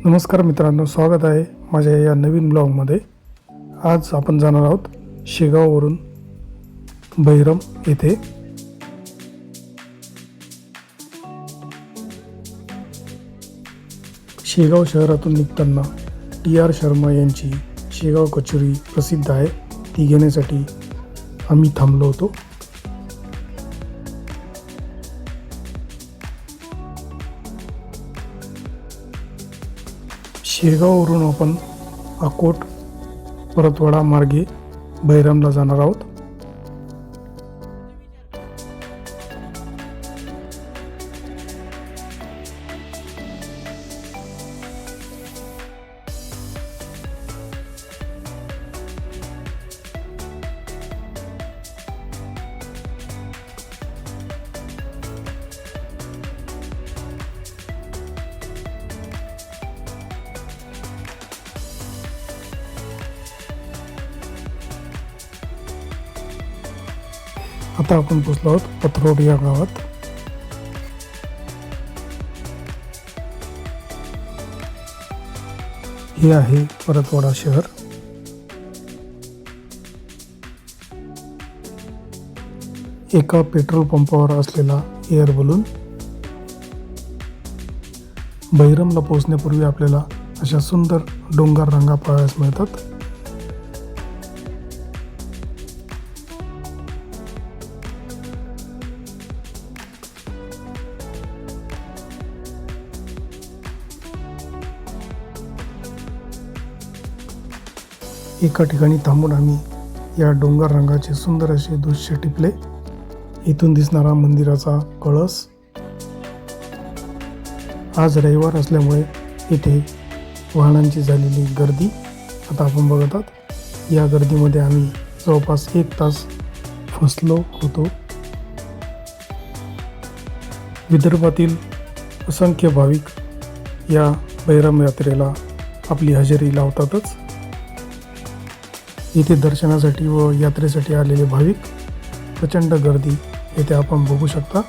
नमस्कार मित्रांनो, स्वागत आहे माझ्या या नवीन ब्लॉगमध्ये। आज आपण जाणार आहोत शेगाववरून बहिरम येथे। शेगाव शहरातून निघताना TR शर्मा यांची शेगाव कचोरी प्रसिद्ध आहे, ती घेण्यासाठी आम्ही थांबलो होतो। शेगाववरून आपण अकोट परतवाडा मार्गे बहिरमला जाणार आहोत। आता आपण पोहोचलो आहोत पथरोड या गावात। हे आहे परतवाडा शहर। एका पेट्रोल पंपावर असलेला एअर बलून। बहिरमला पोहोचण्यापूर्वी आपल्याला अशा सुंदर डोंगर रांगा पाहायला मिळतात। एका ठिकाणी थांबून आम्ही या डोंगर रंगाचे सुंदर असे दृश्य टिपले। इथून दिसणारा मंदिराचा कळस। आज रविवार असल्यामुळे इथे वाहनांची झालेली गर्दी आता आपण बघत आहात। या गर्दीमध्ये आम्ही जवळपास 1 तास फसलो होतो। विदर्भातील असंख्य भाविक या बहिरम यात्रेला आपली हजेरी लावतातच। इथे दर्शनासाठी व यात्रेसाठी आलेले भाविक, प्रचंड गर्दी येथे आपण बघू शकता।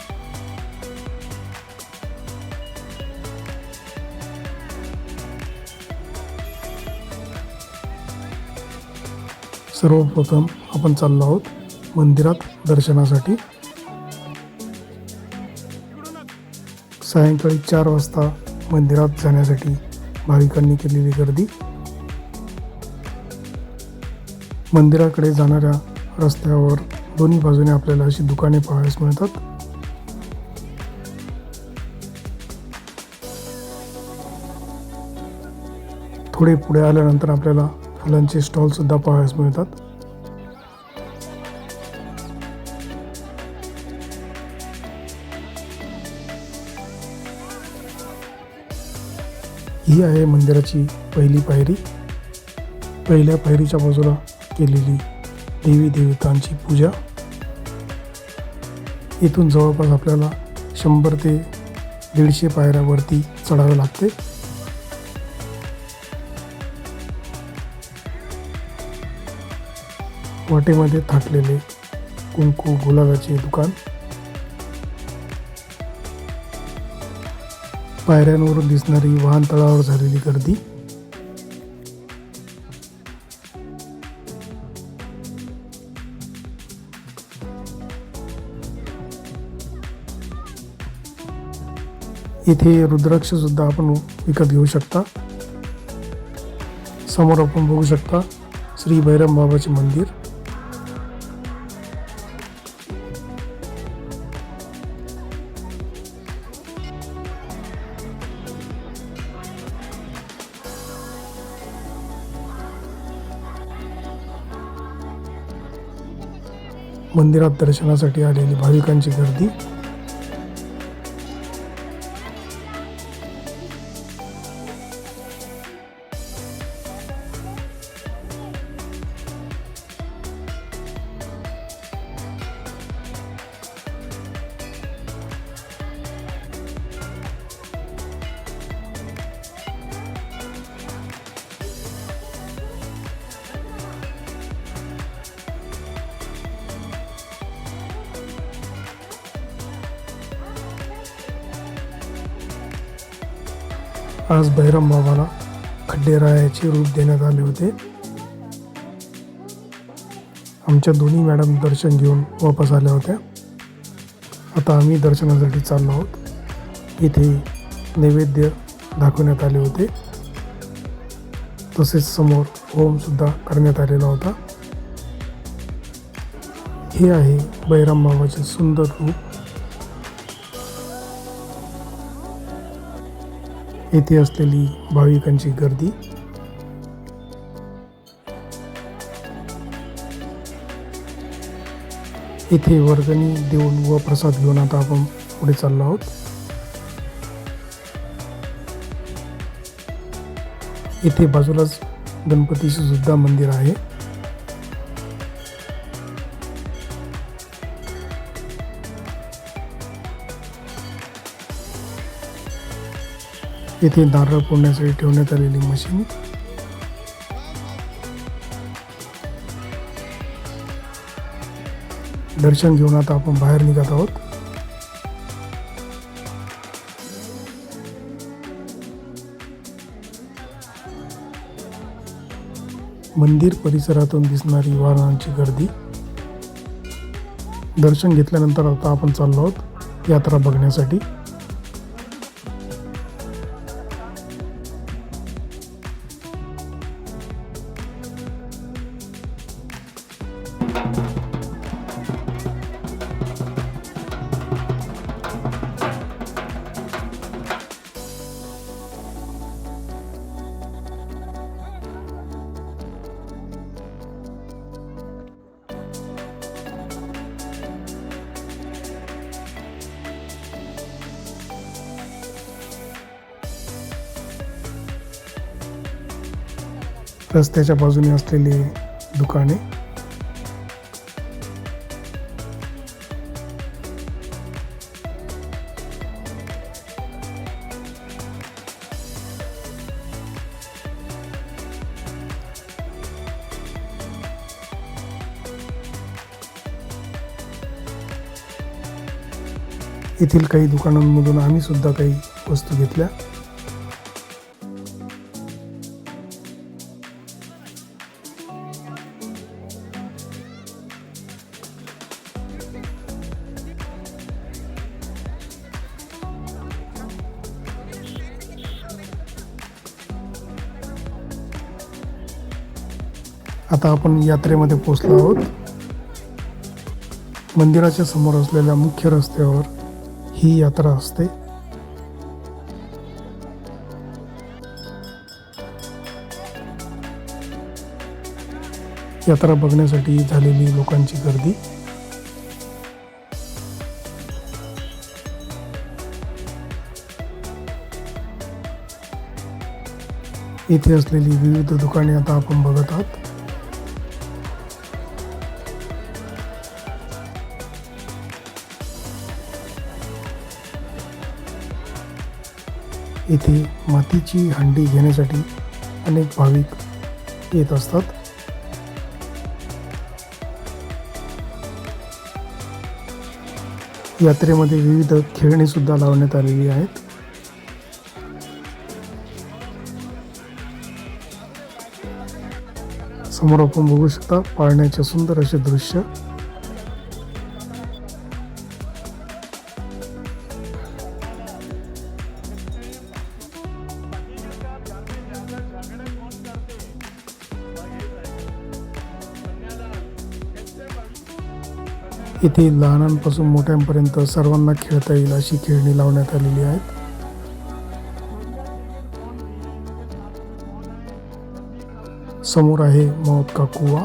सर्वप्रथम आपण चाललो आहोत मंदिरात दर्शनासाठी। सायंकाळी 4 वाजता मंदिरात जाण्यासाठी भाविकांनी केलेली गर्दी। मंदिराकडे जाणाऱ्या रस्त्यावर दोन्ही बाजूने आपल्याला अशी दुकाने पाहायला मिळतात। थोडे पुढे आल्यानंतर आपल्याला फुलांचे स्टॉल सुद्धा पाहायला मिळतात। ही आहे मंदिराची पहिली पायरी। पहिल्या पायरीच्या बाजूला केलेली देवी देवतांची पूजा। इथून जवळपास आपल्याला 100 ते 150 पायऱ्यावरती चढावे लागते। वाटेमध्ये थाटलेले कुंकू गुलाबाचे दुकान। पायऱ्यांवरून दिसणारी वाहनतळावर झालेली गर्दी। इथे रुद्राक्ष सुद्धा आपण विकत घेऊ शकता। समोर आपण बघू शकता श्री बहिरम बाबाचे मंदिर। मंदिरात दर्शनासाठी आलेली भाविकांची गर्दी। आज बैरम बाबाला खड्डेरायाचे रूप देण्यात आले होते. आमच्या दोन्ही मॅडम दर्शन घेऊन वापस आल्या होत्या. आता आम्ही दर्शनासाठी चाललो आहोत. इथे नैवेद्य दाखवण्यात आले होते. तसेच समोर होमसुद्धा करण्यात आलेला होता. हे आहे बैरम बाबाचे सुंदर रूप. येथे असलेली भाविकांची गर्दी. इथे वर्गणी देऊन व प्रसाद घेऊन आता आपण पुढे चाललो आहोत. इथे बाजूलाच गणपतीचे सुद्धा मंदिर आहे. इथे नारळ फोडण्यासाठी ठेवण्यात आलेली मशीन. दर्शन घेऊन आता आपण बाहेर निघत आहोत. मंदिर परिसरातून दिसणारी वाहनांची गर्दी. दर्शन घेतल्यानंतर आता आपण चाललो आहोत यात्रा बघण्यासाठी. रस्त्याच्या बाजूने असलेली दुकाने. येथील काही दुकानांमधून आम्ही सुद्धा काही वस्तू घेतल्या. आता आपण यात्रेमध्ये पोहोचलो आहोत. मंदिराच्या समोर असलेल्या मुख्य रस्त्यावर ही यात्रा असते. यात्रा बघण्यासाठी झालेली लोकांची गर्दी. इथे असलेली विविध दुकाने आता आपण बघत आहोत. इथे मातीची हंडी घेण्यासाठी अनेक भाविक येत असतात. यात्रेमध्ये विविध खेळणी सुद्धा लावण्यात आलेली आहेत. समोर आपण बघू शकता पाळण्याचे सुंदर असे दृश्य. इथे लहानांपासून मोठ्यांपर्यंत सर्वांना खेळता येईल अशी खेळणी लावण्यात आलेली आहेत. समोर आहे मौत का कुवा.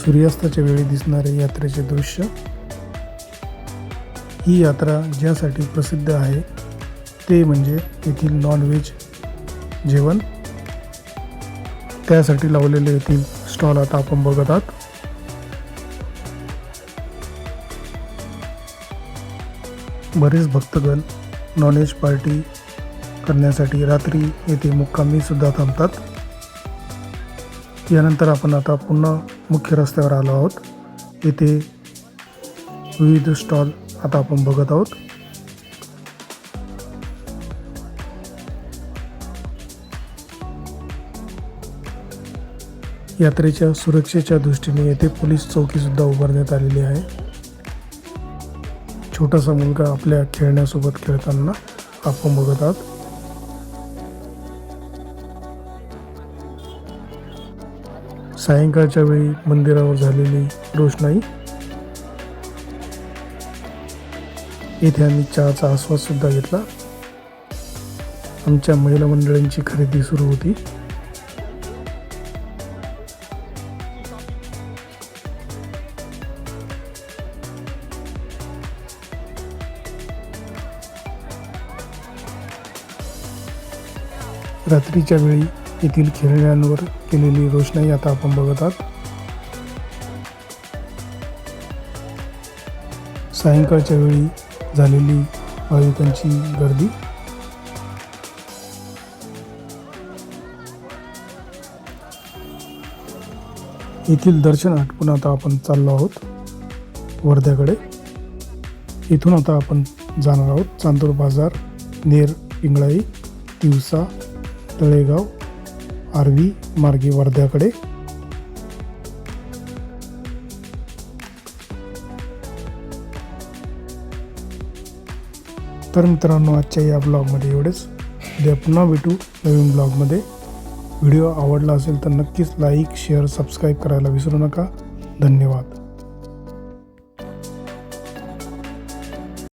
सूर्यास्ताच्या वेळी दिसणारे यात्रेचे दृश्य. ही यात्रा ज्यासाठी प्रसिद्ध आहे ते म्हणजे येथील नॉनव्हेज जेवण. त्यासाठी लावलेले येथील स्टॉल आता आपण बघत आहात. बरेच भक्तगण नॉनव्हेज पार्टी करण्यासाठी रात्री येथे मुक्कामी सुद्धा थांबतात. यानंतर आपण आता पुन्हा मुख्य रस्त्यावर आलो आहोत. येथे विविध स्टॉल आता आपण बघत आहोत. यात्रेच्या सुरक्षेच्या दृष्टीने येथे पोलीस चौकी सुद्धा उभारण्यात आलेली आहे. छोटासा मुलगा आपल्या खेळण्यासोबत खेळताना आपण बघत आहात. सायंकाळच्या वेळी मंदिरावर झालेली रोषणाई. येथे आम्ही चहाचा आस्वाद सुद्धा घेतला. आमच्या महिला मंडळींची खरेदी सुरू होती. रात्रीच्या वेळी येथील खेळण्यांवर केलेली रोषणाई आता आपण बघत आहात. सायंकाळच्या वेळी झालेली भाविकांची गर्दी. येथील दर्शन आटपून आता आपण चाललो आहोत वर्ध्याकडे. इथून आता आपण जाणार आहोत चांदूर बाजार, नेर, पिंगळाई, तिवसा, तळेगाव, आर्वी मार्गे वर्ध्याकडे. तर मित्रांनो, आजच्या या ब्लॉगमध्ये एवढेच. उद्या पुन्हा भेटू नवीन ब्लॉगमध्ये. व्हिडिओ आवडला असेल तर नक्कीच लाईक, शेअर, सबस्क्राईब करायला विसरू नका. धन्यवाद.